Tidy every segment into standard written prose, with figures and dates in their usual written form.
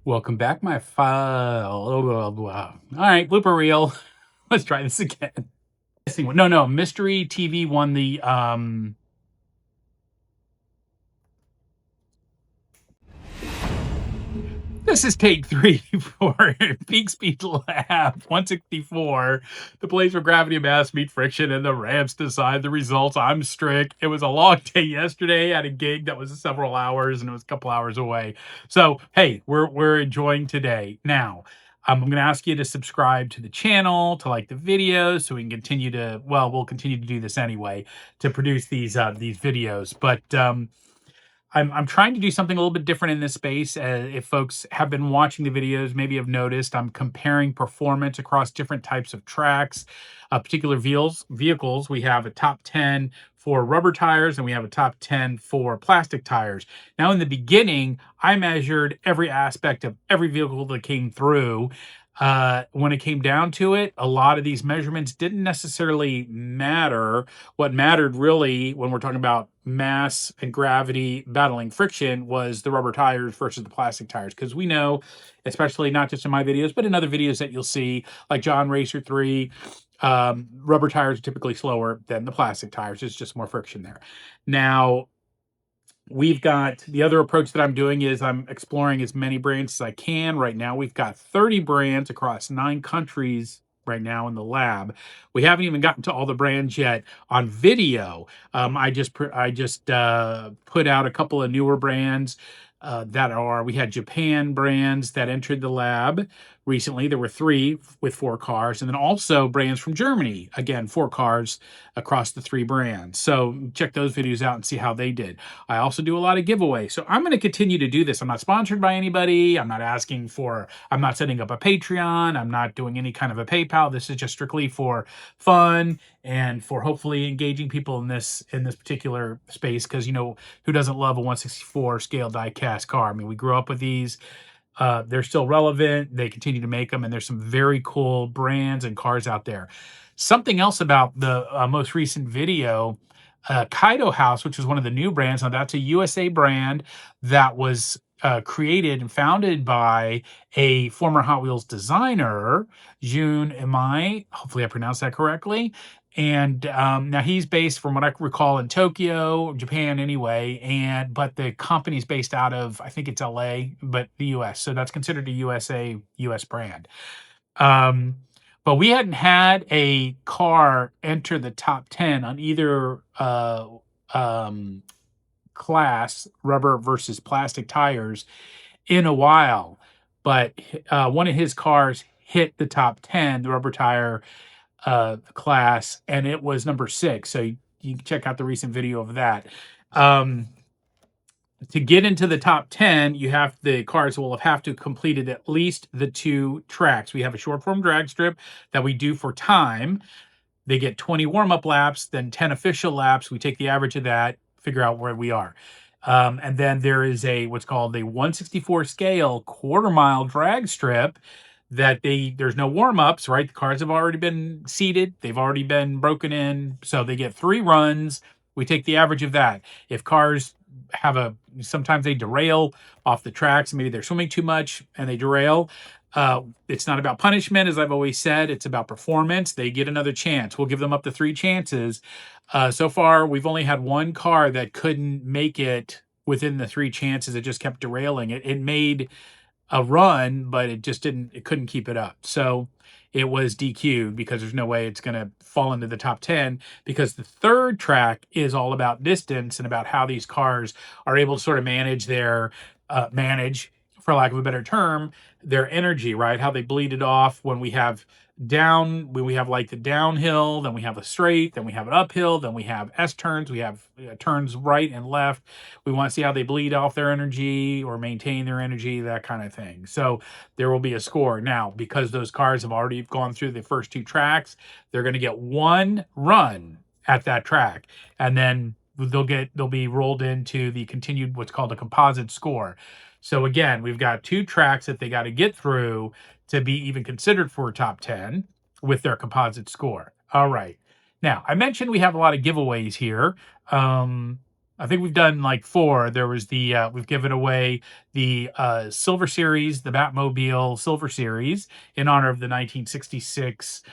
Welcome back, my file. All right, blooper reel. Let's try this again. No, Mystery TV won the This is take 3 for Peak Speed Lab 164. The place where gravity and mass meet friction and the ramps decide the results. I'm strict. It was a long day yesterday at a gig that was several hours and it was a couple hours away. So, hey, we're enjoying today. Now, I'm going to ask you to subscribe to the channel, to like the videos, so we can continue to, well, we'll continue to do this anyway, to produce these videos. But I'm trying to do something a little bit different in this space. If folks have been watching the videos, maybe have noticed I'm comparing performance across different types of tracks, particular vehicles. We have a top 10 for rubber tires and we have a top 10 for plastic tires. Now, in the beginning, I measured every aspect of every vehicle that came through. When it came down to it, a lot of these measurements didn't necessarily matter. What mattered really when we're talking about mass and gravity battling friction was the rubber tires versus the plastic tires. Because we know, especially not just in my videos, but in other videos that you'll see, like John Racer 3, rubber tires are typically slower than the plastic tires. It's just more friction there. Now, we've got the other approach that I'm doing is I'm exploring as many brands as I can. Right now, we've got 30 brands across 9 countries right now in the lab. We haven't even gotten to all the brands yet on video. I just put out a couple of newer brands we had Japan brands that entered the lab recently. There were 3 with 4 cars, and then also brands from Germany. Again, 4 cars across the 3 brands. So check those videos out and see how they did. I also do a lot of giveaways. So I'm going to continue to do this. I'm not sponsored by anybody. I'm not setting up a Patreon. I'm not doing any kind of a PayPal. This is just strictly for fun and for hopefully engaging people in this particular space, because who doesn't love a 164 scale die cast car? I mean, we grew up with these. They're still relevant. They continue to make them, and there's some very cool brands and cars out there. Something else about the most recent video, Kaido House, which was one of the new brands. Now, that's a USA brand that was created and founded by a former Hot Wheels designer, Jun Imai. Hopefully I pronounced that correctly. And now he's based, from what I recall, in Tokyo, Japan anyway, but the company's based out of, I think it's LA, but the US. So that's considered a US brand. But we hadn't had a car enter the top 10 on either class, rubber versus plastic tires, in a while. But one of his cars hit the top 10, the rubber tire class, and it was number 6. So you can check out the recent video of that. To get into the top 10, the cars will have to completed at least the 2 tracks. We have a short form drag strip that we do for time. They get 20 warm-up laps, then 10 official laps. We take the average of that, figure out where we are. And then there is what's called a 164 scale quarter-mile drag strip that there's no warm-ups, right? The cars have already been seated. They've already been broken in. So they get 3 runs. We take the average of that. If cars sometimes they derail off the tracks, maybe they're swimming too much and they derail. It's not about punishment, as I've always said. It's about performance. They get another chance. We'll give them up to 3 chances. So far, we've only had 1 car that couldn't make it within the 3 chances. It just kept derailing. It made a run, but it couldn't keep it up. So it was DQ'd, because there's no way it's going to fall into the top 10, because the 3rd track is all about distance and about how these cars are able to sort of manage for lack of a better term, their energy, right? How they bleed it off when we have like the downhill, then we have a straight, then we have an uphill, then we have S-turns, we have turns right and left. We want to see how they bleed off their energy or maintain their energy, that kind of thing. So there will be a score. Now, because those cars have already gone through the first 2 tracks, they're going to get 1 run at that track, and then they'll be rolled into the continued, what's called a composite score. So again, we've got 2 tracks that they got to get through to be even considered for a top 10 with their composite score. All right. Now, I mentioned we have a lot of giveaways here. I think we've done like 4. There was the we've given away the Silver Series, the Batmobile Silver Series in honor of the 1966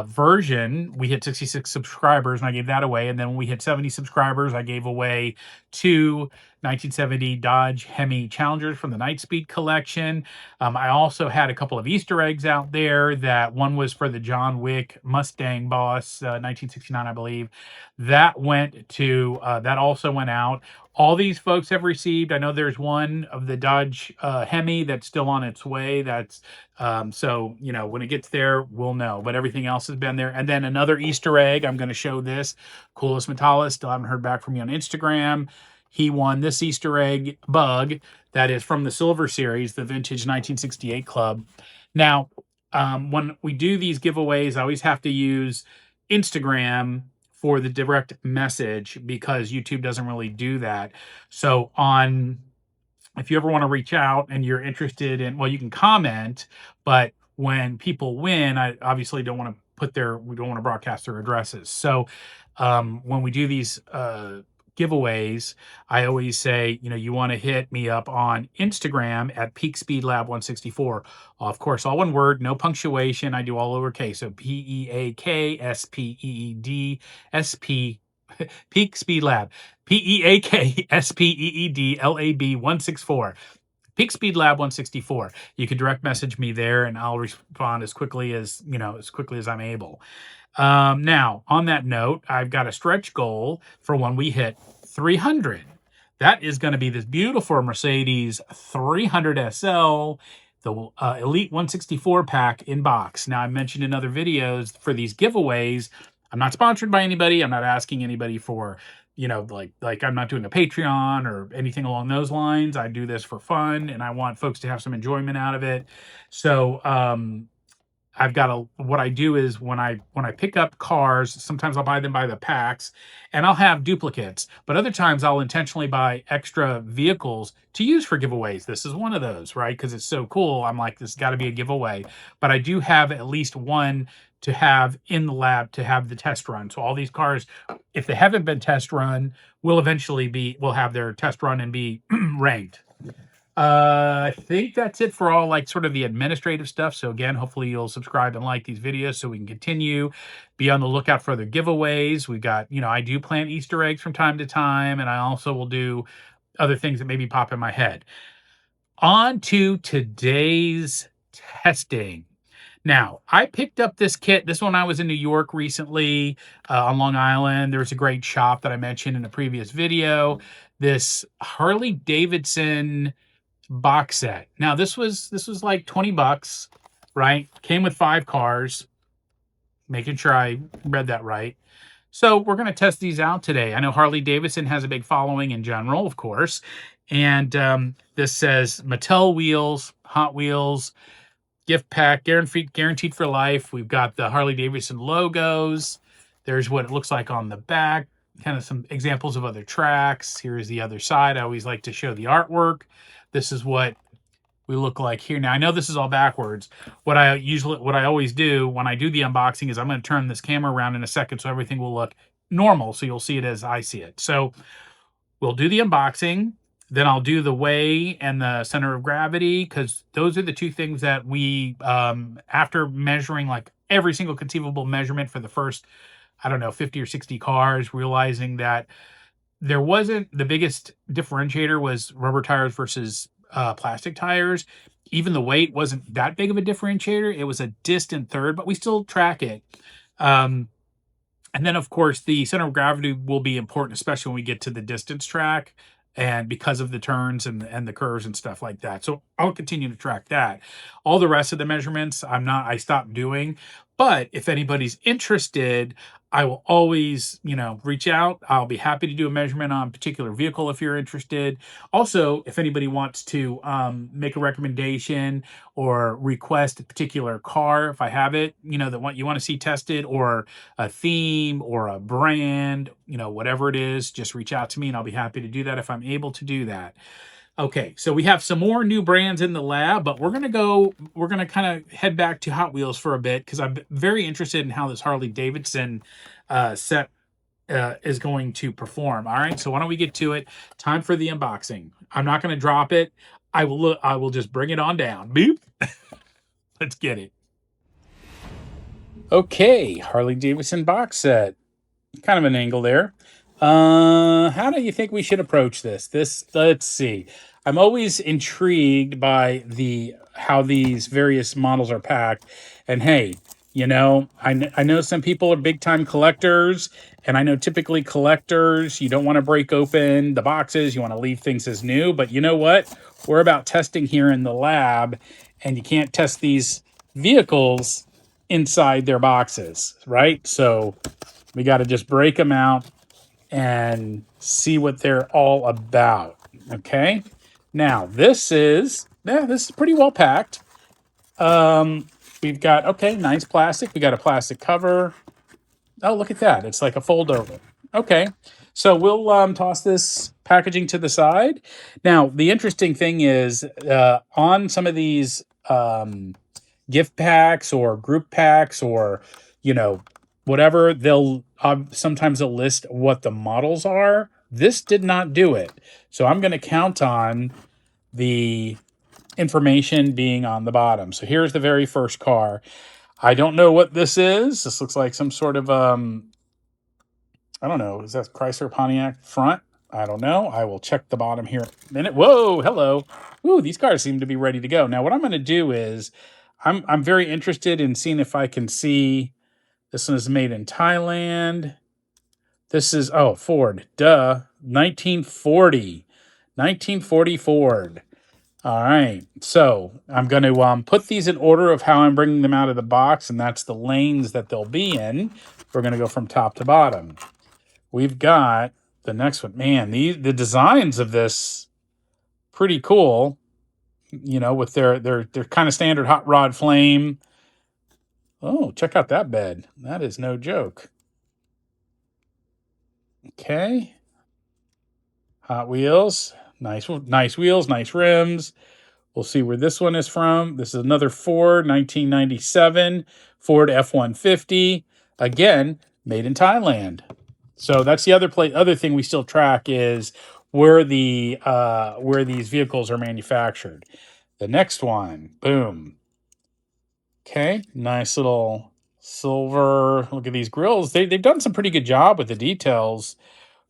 version. We hit 66 subscribers and I gave that away. And then when we hit 70 subscribers, I gave away 2 1970 Dodge Hemi Challengers from the Nightspeed collection. I also had a couple of Easter eggs out there. That one was for the John Wick Mustang Boss, 1969, I believe. That went to, that also went out. All these folks have received. I know there's one of the Dodge Hemi that's still on its way. That's so, you know, when it gets there, we'll know. But everything else has been there. And then another Easter egg. I'm going to show this. Coolest Metallist. Still haven't heard back from me on Instagram. He won this Easter egg bug that is from the Silver Series, the Vintage 1968 Club. Now, when we do these giveaways, I always have to use Instagram for the direct message because YouTube doesn't really do that. So if you ever want to reach out and you're interested in, well, you can comment, but when people win, I obviously don't want to we don't want to broadcast their addresses. So when we do these giveaways, I always say, you know, you want to hit me up on Instagram at PeakSpeedLab164. Of course, all one word, no punctuation. I do all lowercase. So PeakSpeedLab. Peak Speed Lab. PeakSpeedLab 164. Peak Speed Lab 164. You can direct message me there and I'll respond as quickly as, you know, as quickly as I'm able. Now, on that note, I've got a stretch goal for when we hit 300. That is going to be this beautiful Mercedes 300 SL, the Elite 164 pack in box. Now, I mentioned in other videos for these giveaways, I'm not sponsored by anybody. I'm not asking anybody for, you know, like I'm not doing a Patreon or anything along those lines. I do this for fun and I want folks to have some enjoyment out of it. So, I've got what I do is when I pick up cars, sometimes I'll buy them by the packs and I'll have duplicates, but other times I'll intentionally buy extra vehicles to use for giveaways. This is one of those, right? Because it's so cool. I'm like, this has got to be a giveaway, but I do have at least one to have in the lab to have the test run. So all these cars, if they haven't been test run, will have their test run and be ranked. I think that's it for all like sort of the administrative stuff. So again, hopefully you'll subscribe and like these videos so we can continue. Be on the lookout for other giveaways. We've got, you know, I do plant Easter eggs from time to time, and I also will do other things that maybe pop in my head. On to today's testing. Now, I picked up this kit. This one I was in New York recently on Long Island. There was a great shop that I mentioned in a previous video. This Harley-Davidson box set. Now this was like $20, right? Came with 5 cars. Making sure I read that right. So we're going to test these out today. I know Harley-Davidson has a big following in general, of course. And this says Mattel wheels, Hot Wheels, gift pack, guaranteed for life. We've got the Harley-Davidson logos. There's what it looks like on the back. Kind of some examples of other tracks. Here's the other side. I always like to show the artwork. This is what we look like here. Now, I know this is all backwards. What I always do when I do the unboxing is I'm going to turn this camera around in a second so everything will look normal. So you'll see it as I see it. So we'll do the unboxing. Then I'll do the weigh and the center of gravity, because those are the two things that we, after measuring like every single conceivable measurement for the first, I don't know, 50 or 60 cars, realizing that there wasn't, the biggest differentiator was rubber tires versus plastic tires. Even the weight wasn't that big of a differentiator. It was a distant third, but we still track it. And then, of course, the center of gravity will be important, especially when we get to the distance track, and because of the turns and the curves and stuff like that. So I'll continue to track that. All the rest of the measurements, I stopped doing. But if anybody's interested, I will always, you know, reach out. I'll be happy to do a measurement on a particular vehicle if you're interested. Also, if anybody wants to make a recommendation or request a particular car, if I have it, you know, that you want to see tested, or a theme or a brand, you know, whatever it is, just reach out to me and I'll be happy to do that if I'm able to do that. Okay, so we have some more new brands in the lab, but we're going to kind of head back to Hot Wheels for a bit, because I'm very interested in how this Harley-Davidson set is going to perform. All right, so why don't we get to it? Time for the unboxing. I'm not going to drop it. I will look. I will just bring it on down. Boop. Let's get it. Okay, Harley-Davidson box set. Kind of an angle there. How do you think we should approach this? Let's see. I'm always intrigued by how these various models are packed. And hey, you know, I know some people are big time collectors, and I know typically collectors, you don't want to break open the boxes, you want to leave things as new. But you know what? We're about testing here in the lab, and you can't test these vehicles inside their boxes, right? So we got to just break them out and see what they're all about. Okay. Now this is pretty well packed. We've got nice plastic. We got a plastic cover. Oh, look at that! It's like a fold over. Okay, so we'll toss this packaging to the side. Now the interesting thing is on some of these gift packs or group packs or whatever, they'll sometimes they'll list what the models are. This did not do it, so I'm going to count on the information being on the bottom. So here's the very first car. I don't know what this is. This looks like some sort of I don't know. Is that Chrysler Pontiac front? I don't know. I will check the bottom here in a minute. Whoa, hello. Ooh, these cars seem to be ready to go. Now what I'm going to do is I'm very interested in seeing if I can see. This one is made in Thailand. This is, Ford, duh, 1940. 1940 Ford. All right, so I'm going to put these in order of how I'm bringing them out of the box, and that's the lanes that they'll be in. We're going to go from top to bottom. We've got the next one. Man, the designs of this, pretty cool, with their kind of standard hot rod flame. Oh, check out that bed. That is no joke. Okay. Hot Wheels. Nice wheels, nice rims. We'll see where this one is from. This is another Ford, 1997. Ford F-150. Again, made in Thailand. So that's the other thing we still track is where these vehicles are manufactured. The next one, boom. Okay, nice little silver. Look at these grills. They've done some pretty good job with the details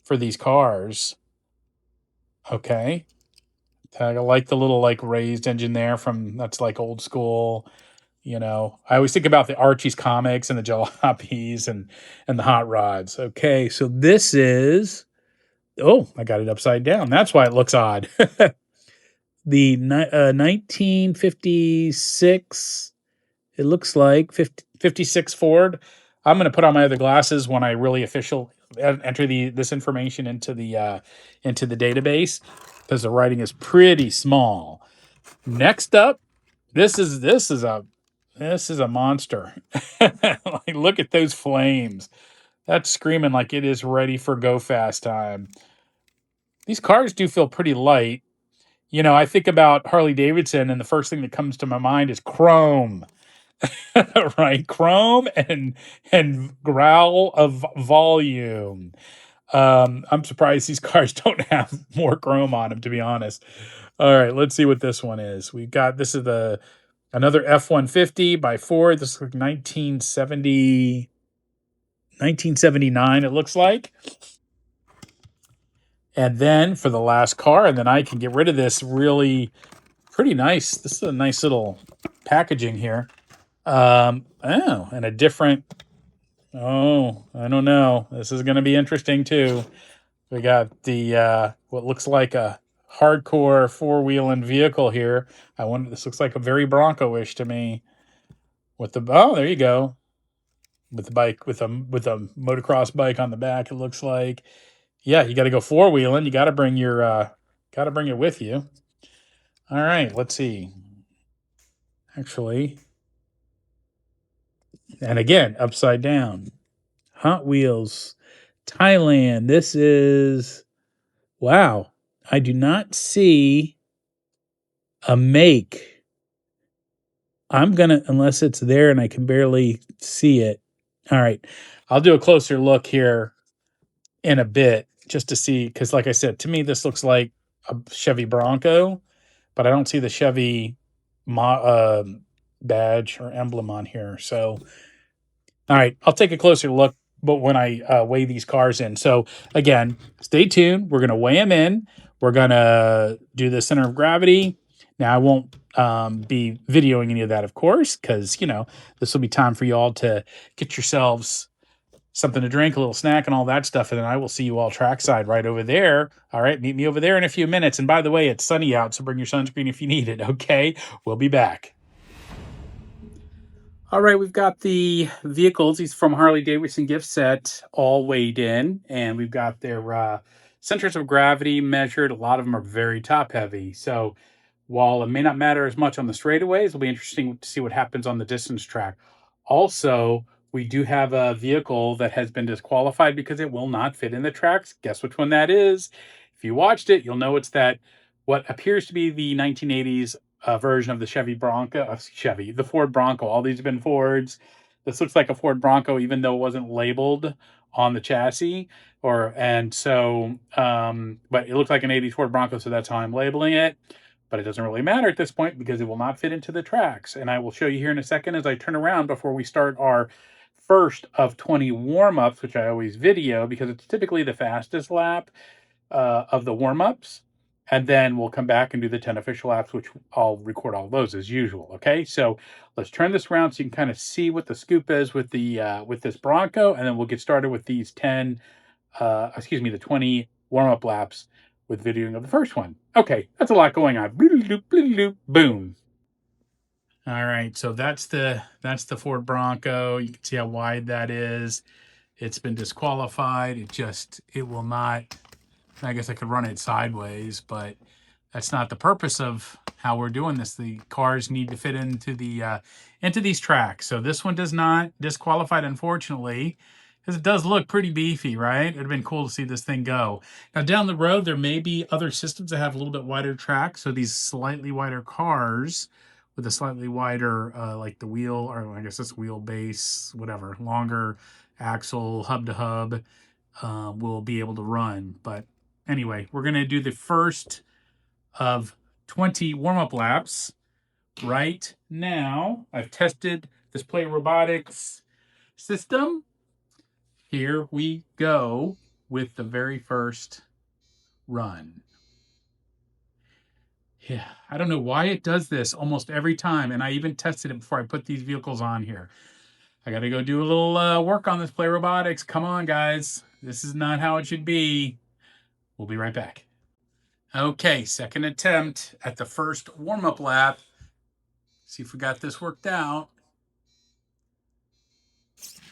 for these cars. Okay. I like the little raised engine there that's like old school. I always think about the Archie's comics and the jalopies and the hot rods. Okay, so this is, I got it upside down. That's why it looks odd. The 1956, it looks like 56 Ford. I'm going to put on my other glasses when I really enter this information into the database, because the writing is pretty small. Next up, this is a monster. Like, look at those flames. That's screaming like it is ready for go fast time. These cars do feel pretty light. I think about Harley-Davidson, and the first thing that comes to my mind is chrome. Right, chrome and growl of volume. I'm surprised these cars don't have more chrome on them, to be honest. All right, let's see what this one is. This is another F-150 by Ford. This is like 1979, it looks like. And then for the last car, and then I can get rid of this really pretty nice. This is a nice little packaging here. And a different, I don't know. This is going to be interesting too. We got the, what looks like a hardcore four-wheeling vehicle here. This looks like a very Bronco-ish to me. There you go. With the bike, with a motocross bike on the back, it looks like. Yeah, you got to go four-wheeling. You got to bring it with you. All right, let's see. Actually, and again, upside down. Hot Wheels, Thailand. This is, wow. I do not see a make. Unless it's there and I can barely see it. All right, I'll do a closer look here in a bit just to see, because like I said, to me this looks like a Chevy Bronco, but I don't see the Chevy badge or emblem on here. So, all right, I'll take a closer look, but when I weigh these cars in. So again, stay tuned. We're gonna weigh them in. We're gonna do the center of gravity. Now I won't be videoing any of that, of course, because this will be time for you all to get yourselves something to drink, a little snack, and all that stuff. And then I will see you all trackside right over there. All right, meet me over there in a few minutes. And by the way, it's sunny out, so bring your sunscreen if you need it. Okay, we'll be back. All right, we've got the vehicles. These from Harley-Davidson gift set all weighed in, and we've got their centers of gravity measured. A lot of them are very top heavy. So while it may not matter as much on the straightaways, it'll be interesting to see what happens on the distance track. Also, we do have a vehicle that has been disqualified because it will not fit in the tracks. Guess which one that is? If you watched it, you'll know it's that what appears to be the 1980s version of the Chevy Bronco, the Ford Bronco. All these have been Fords. This looks like a Ford Bronco, even though it wasn't labeled on the chassis. But it looks like an 80s Ford Bronco, so that's how I'm labeling it. But it doesn't really matter at this point because it will not fit into the tracks. And I will show you here in a second as I turn around before we start our first of 20 warm-ups, which I always video because it's typically the fastest lap of the warm-ups. And then we'll come back and do the 10 official laps, which I'll record all those as usual. Okay, so let's turn this around so you can kind of see what the scoop is with the with this Bronco, and then we'll get started with these the 20 warm-up laps with videoing of the first one. Okay, that's a lot going on. Boom. All right, so that's the Ford Bronco. You can see how wide that is. It's been disqualified. It will not. I guess I could run it sideways, but that's not the purpose of how we're doing this. The cars need to fit into these tracks. So this one does not, disqualified, unfortunately, because it does look pretty beefy, right? It'd have been cool to see this thing go. Now down the road, there may be other systems that have a little bit wider tracks. So these slightly wider cars with a slightly wider, like the wheel, or I guess it's wheelbase, whatever, longer axle, hub to hub, will be able to run. But anyway, we're going to do the first of 20 warm-up laps right now. I've tested this Play Robotics system. Here we go with the very first run. Yeah, I don't know why it does this almost every time, and I even tested it before I put these vehicles on here. I got to go do a little work on this Play Robotics. Come on, guys. This is not how it should be. We'll be right back. Okay, second attempt at the first warm-up lap. See if we got this worked out.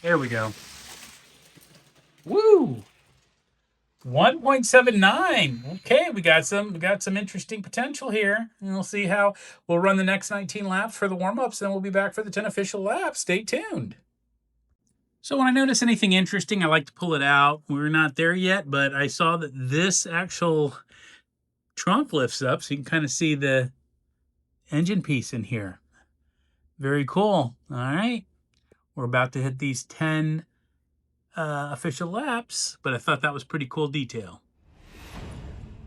There we go. Woo! 1.79. Okay, we got some interesting potential here. And we'll see how we'll run the next 19 laps for the warm-ups, then we'll be back for the 10 official laps. Stay tuned. So when I notice anything interesting, I like to pull it out. We're not there yet, but I saw that this actual trunk lifts up, so you can kind of see the engine piece in here. Very cool. All right. We're about to hit these 10 official laps, but I thought that was pretty cool detail.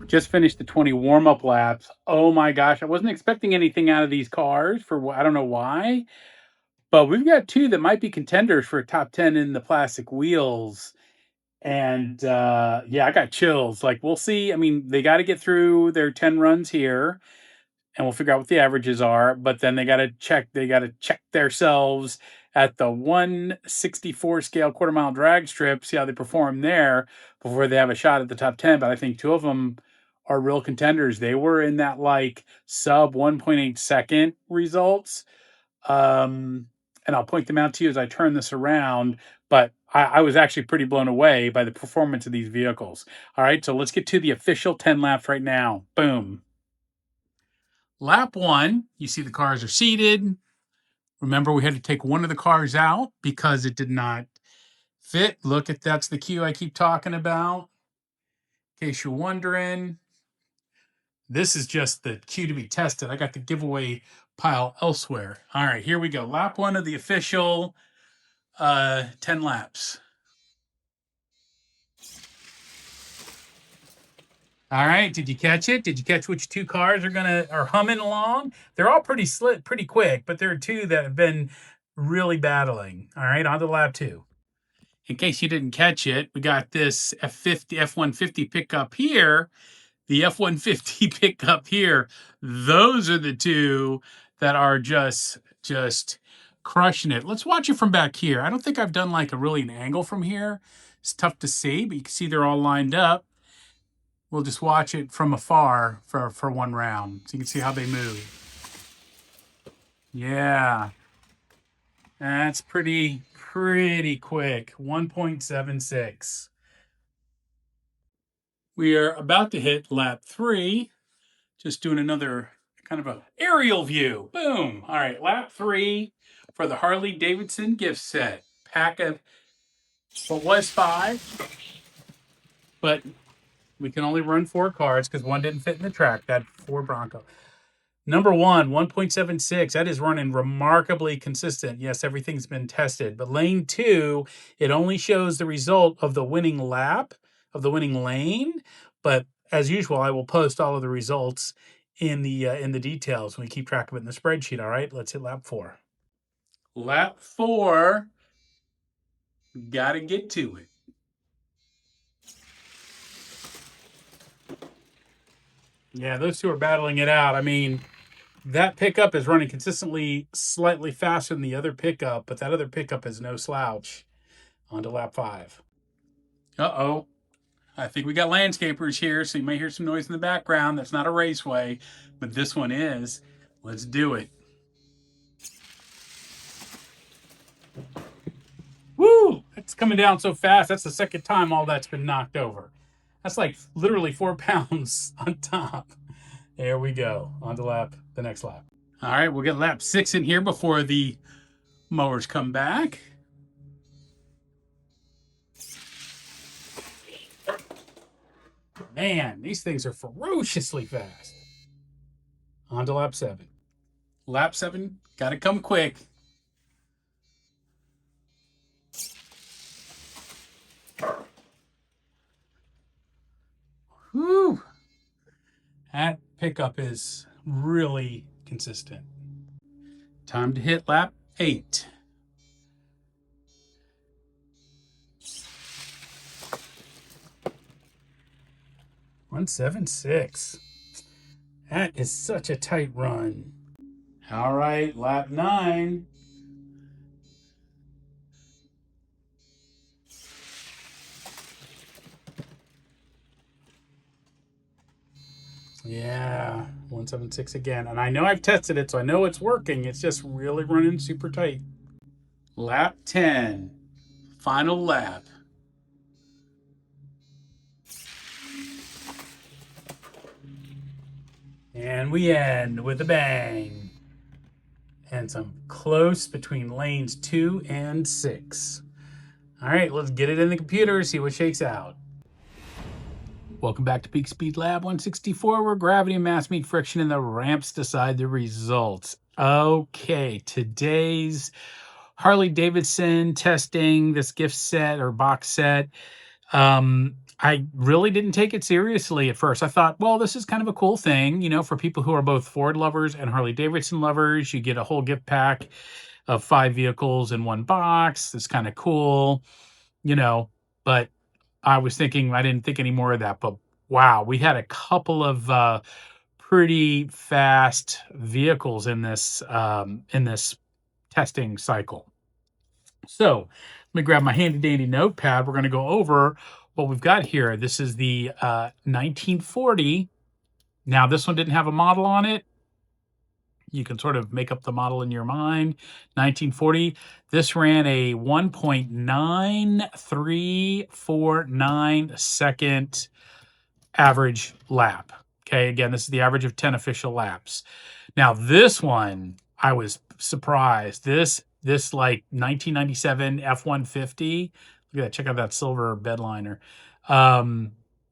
Just finished the 20 warm-up laps. Oh my gosh, I wasn't expecting anything out of these cars I don't know why, but we've got two that might be contenders for a top 10 in the plastic wheels. And yeah, I got chills. Like, we'll see. I mean, they got to get through their 10 runs here, and we'll figure out what the averages are. But then they got to check themselves at the 164 scale quarter mile drag strip, see how they perform there before they have a shot at the top 10. But I think two of them are real contenders. They were in that like sub 1.8 second results. And I'll point them out to you as I turn this around. But I was actually pretty blown away by the performance of these vehicles. All right, so let's get to the official 10 laps right now. Boom. Lap one, you see the cars are seated. Remember, we had to take one of the cars out because it did not fit. Look at, that's the cue I keep talking about. In case you're wondering, this is just the cue to be tested. I got the giveaway pile elsewhere. All right, here we go. Lap one of the official 10 laps. All right, did you catch it? Did you catch which two cars are humming along? They're all pretty quick, but there are two that have been really battling. All right, on to lap 2. In case you didn't catch it, we got this F-150 pickup here, the F-150 pickup here. Those are the two that are just crushing it. Let's watch it from back here. I don't think I've done like an angle from here. It's tough to see, but you can see they're all lined up. We'll just watch it from afar for one round so you can see how they move. Yeah, that's pretty quick. 1.76. We are about to hit lap 3. Just doing another kind of a aerial view. Boom. All right, lap 3 for the Harley-Davidson gift set. Pack of what was 5, but we can only run 4 cars because one didn't fit in the track. That 4 Bronco. Number 1, 1.76. That is running remarkably consistent. Yes, everything's been tested. But lane 2, it only shows the result of the winning lap, of the winning lane. But as usual, I will post all of the results in the details when we keep track of it in the spreadsheet. All right, let's hit lap 4. Lap 4. Got to get to it. Yeah, those two are battling it out. I mean, that pickup is running consistently slightly faster than the other pickup, but that other pickup is no slouch. On to lap 5. Uh-oh. I think we got landscapers here, so you may hear some noise in the background. That's not a raceway, but this one is. Let's do it. Woo! It's coming down so fast. That's the second time all that's been knocked over. That's like literally 4 pounds on top. There we go. On to the next lap. All right, we'll get lap 6 in here before the mowers come back. Man, these things are ferociously fast. On to lap 7. Lap 7, gotta come quick. Whew. That pickup is really consistent. Time to hit lap 8. .176. That is such a tight run. All right, lap 9. Yeah, 176 again. And I know I've tested it, so I know it's working. It's just really running super tight. Lap 10. Final lap. And we end with a bang. And some close between lanes 2 and 6. All right, let's get it in the computer, see what shakes out. Welcome back to Peak Speed Lab 164, where gravity and mass meet friction and the ramps decide the results. Okay, today's Harley-Davidson testing, this gift set or box set. I really didn't take it seriously at first. I thought, well, this is kind of a cool thing, you know, for people who are both Ford lovers and Harley-Davidson lovers. You get a whole gift pack of 5 vehicles in one box. It's kind of cool, you know, but I was thinking, I didn't think any more of that, but wow, we had a couple of pretty fast vehicles in this testing cycle. So let me grab my handy dandy notepad. We're going to go over what we've got here. This is the 1940. Now this one didn't have a model on it. You can sort of make up the model in your mind. 1940. This ran a 1.9349 second average lap. Okay, again, this is the average of 10 official laps. Now this one, I was surprised. This like 1997 F-150. Look at that. Check out that silver bedliner.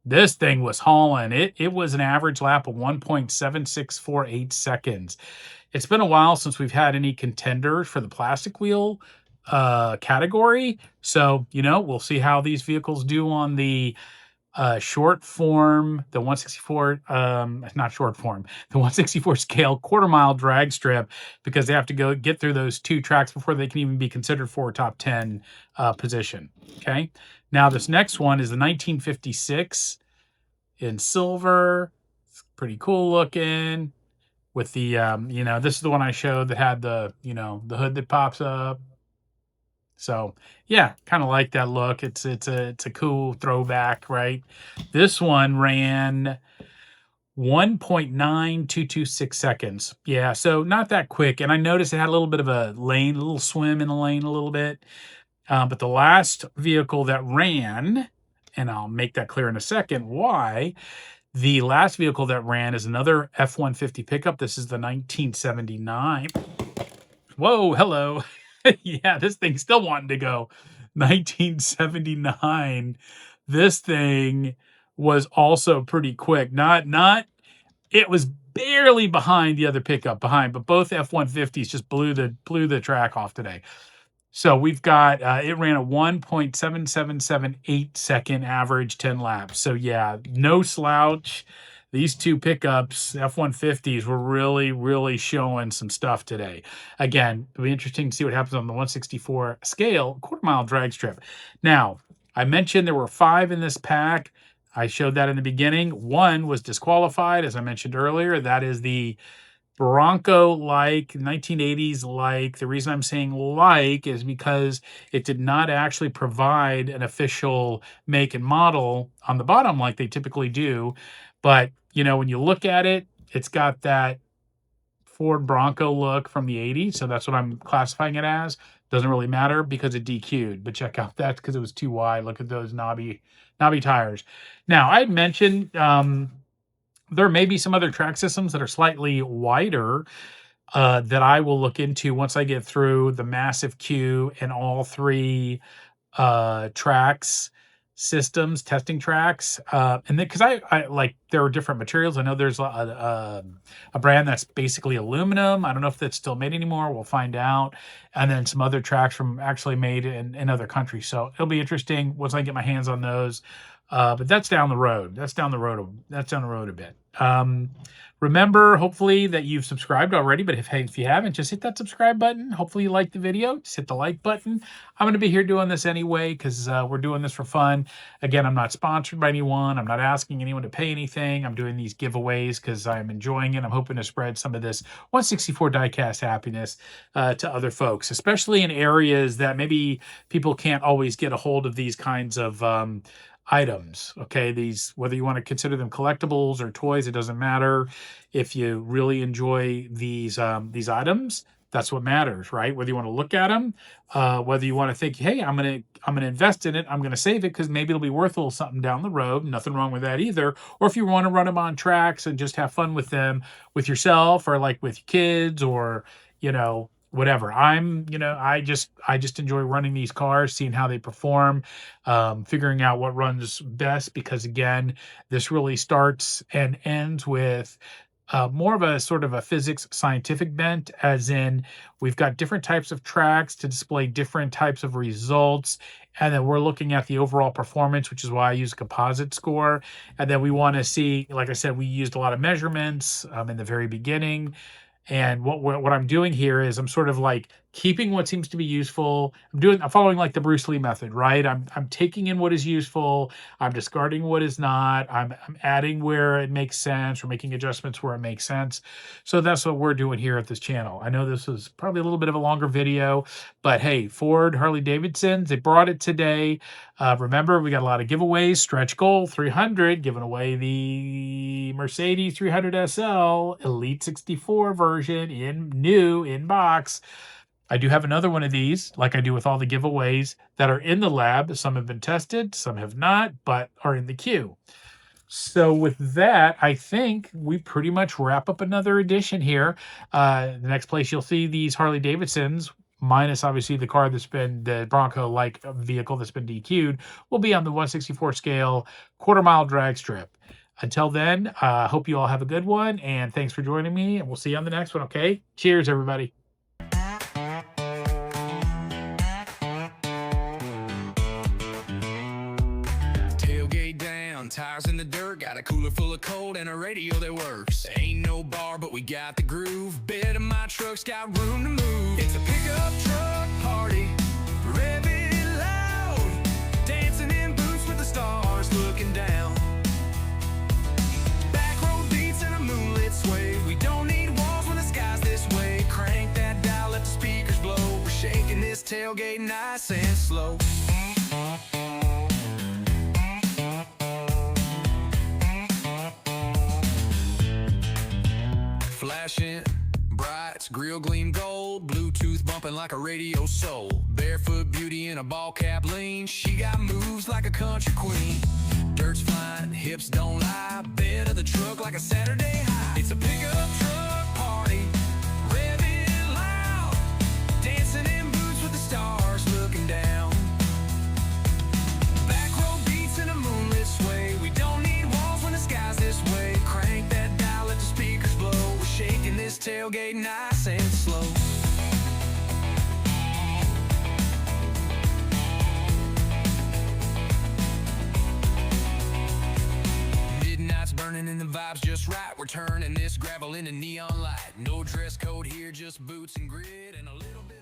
This thing was hauling. It was an average lap of 1.7648 seconds. It's been a while since we've had any contenders for the plastic wheel category. So, you know, we'll see how these vehicles do on the short form, the 164, not short form, the 164 scale quarter-mile drag strip, because they have to go get through those 2 tracks before they can even be considered for a top 10 position. Okay. Now this next one is the 1956 in silver. It's pretty cool looking with the, this is the one I showed that had the, the hood that pops up. So yeah, kind of like that look. It's a cool throwback, right? This one ran 1.9226 seconds. Yeah, so not that quick. And I noticed it had a little bit of a lane, a little swim in the lane a little bit. But the last vehicle that ran, and I'll make that clear in a second why, the last vehicle that ran is another F-150 pickup. This is the 1979. Whoa, hello. Yeah, this thing's still wanting to go. 1979. This thing was also pretty quick. It was barely behind the other pickup behind, but both F-150s just blew the track off today. So we've got, it ran a 1.7778 second average 10 laps. So yeah, no slouch. These 2 pickups, F-150s, were really, really showing some stuff today. Again, it'll be interesting to see what happens on the 164 scale quarter-mile drag strip. Now, I mentioned there were 5 in this pack. I showed that in the beginning. 1 was disqualified, as I mentioned earlier. That is the Bronco-like, 1980s like. The reason I'm saying like is because it did not actually provide an official make and model on the bottom like they typically do. But, when you look at it, it's got that Ford Bronco look from the 80s. So that's what I'm classifying it as. Doesn't really matter because it DQ'd, but check out that because it was too wide. Look at those knobby tires. Now, I had mentioned, there may be some other track systems that are slightly wider that I will look into once I get through the massive queue and all 3 tracks systems, testing tracks. And then because I like, there are different materials. I know there's a brand that's basically aluminum. I don't know if that's still made anymore. We'll find out. And then some other tracks from actually made in other countries. So it'll be interesting once I get my hands on those. But that's down the road. That's down the road a bit. Remember, hopefully, that you've subscribed already, but if you haven't, just hit that subscribe button. Hopefully you like the video. Just hit the like button. I'm going to be here doing this anyway because we're doing this for fun. Again, I'm not sponsored by anyone. I'm not asking anyone to pay anything. I'm doing these giveaways because I'm enjoying it. I'm hoping to spread some of this 164 diecast happiness to other folks, especially in areas that maybe people can't always get a hold of these kinds of items. Okay, these, whether you want to consider them collectibles or toys, it doesn't matter. If you really enjoy these items, that's what matters, right? Whether you want to look at them, whether you want to think, hey, I'm gonna invest in it, I'm gonna save it because maybe it'll be worth a little something down the road. Nothing wrong with that either. Or if you want to run them on tracks and just have fun with them with yourself or like with your kids or whatever. I just enjoy running these cars, seeing how they perform, figuring out what runs best, because again, this really starts and ends with more of a sort of a physics scientific bent, as in we've got different types of tracks to display different types of results. And then we're looking at the overall performance, which is why I use a composite score. And then we want to see, like I said, we used a lot of measurements in the very beginning. And what I'm doing here is I'm sort of like keeping what seems to be useful. I'm following like the Bruce Lee method, right? I'm taking in what is useful. I'm discarding what is not. I'm adding where it makes sense or making adjustments where it makes sense. So that's what we're doing here at this channel. I know this was probably a little bit of a longer video, but hey, Ford, Harley-Davidson, they brought it today. Remember, we got a lot of giveaways. Stretch goal 300, giving away the Mercedes 300 SL Elite 64 version in box. I do have another one of these, like I do with all the giveaways, that are in the lab. Some have been tested, some have not, but are in the queue. So with that, I think we pretty much wrap up another edition here. The next place you'll see these Harley-Davidsons, minus obviously the car that's been the Bronco-like vehicle that's been DQ'd, will be on the 164 scale quarter-mile drag strip. Until then, hope you all have a good one, and thanks for joining me, and we'll see you on the next one, okay? Cheers, everybody. Tailgate down, a cooler full of cold and a radio that works. Ain't no bar, but we got the groove. Bed of my truck's got room to move. It's a pickup truck party, rev it loud, dancing in boots with the stars looking down. Back road beats and a moonlit sway. We don't need walls when the sky's this way. Crank that dial, let the speakers blow. We're shaking this tailgate nice and slow. Flashing brights, grill gleam gold, Bluetooth bumping like a radio soul. Barefoot beauty in a ball cap lean, she got moves like a country queen. Dirt's flying, hips don't lie, bed of the truck like a Saturday high. It's a pickup truck party, rev it loud, dancing in boots with the stars looking down. Back road beats in a moonlit sway. We don't need walls when the sky's this way. Crank that dial, let the speakers blow. We're shaking this tailgate nice and slow. Midnight's burning and the vibe's just right. We're turning this gravel into neon light. No dress code here, just boots and grit and a little bit